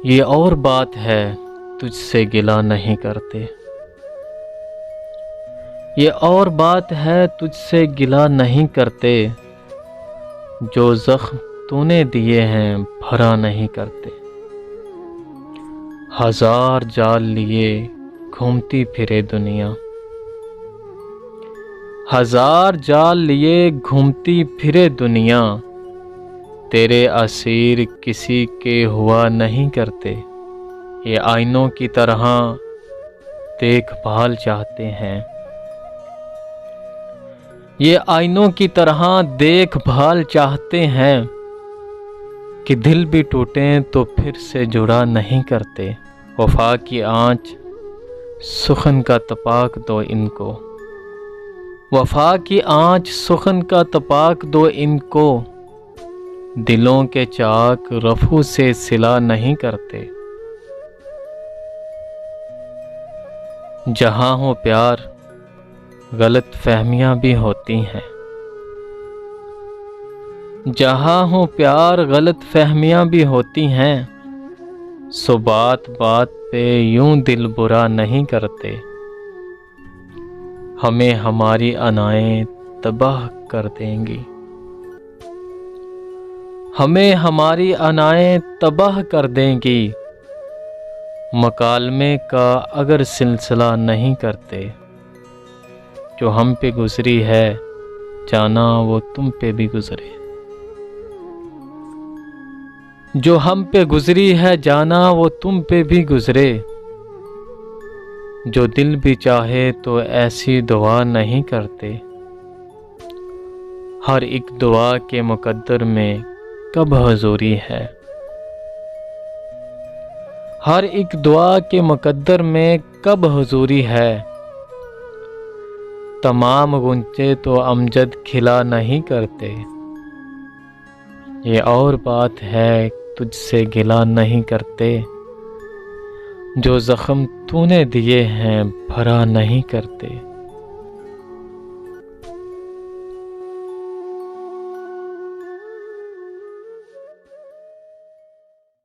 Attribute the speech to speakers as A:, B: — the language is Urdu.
A: یہ اور بات ہے تجھ سے گلہ نہیں کرتے، یہ اور بات ہے تجھ سے گلہ نہیں کرتے، جو زخم تو نے دیے ہیں بھرا نہیں کرتے۔ ہزار جال لیے گھومتی پھرے دنیا، ہزار جال لیے گھومتی پھرے دنیا، تیرے اسیر کسی کے ہوا نہیں کرتے۔ یہ آئینوں کی طرح دیکھ بھال چاہتے ہیں، یہ آئینوں کی طرح دیکھ بھال چاہتے ہیں، کہ دل بھی ٹوٹیں تو پھر سے جڑا نہیں کرتے۔ وفا کی آنچ سخن کا تپاک دو ان کو، وفا کی آنچ سخن کا تپاک دو ان کو، دلوں کے چاک رفو سے سلا نہیں کرتے۔ جہاں ہو پیار غلط فہمیاں بھی ہوتی ہیں، جہاں ہو پیار غلط فہمیاں بھی ہوتی ہیں، سو بات بات پہ یوں دل برا نہیں کرتے۔ ہمیں ہماری انائیں تباہ کر دیں گی، ہمیں ہماری انائیں تباہ کر دیں گی، مکالمے کا اگر سلسلہ نہیں کرتے۔ جو ہم پہ گزری ہے جانا وہ تم پہ بھی گزرے، جو ہم پہ گزری ہے جانا وہ تم پہ بھی گزرے، جو دل بھی چاہے تو ایسی دعا نہیں کرتے۔ ہر ایک دعا کے مقدر میں کب حضوری ہے، ہر ایک دعا کے مقدر میں کب حضوری ہے، تمام غنچے تو امجد کھلا نہیں کرتے۔ یہ اور بات ہے تجھ سے گلہ نہیں کرتے، جو زخم تو نے دیے ہیں بھرا نہیں کرتے۔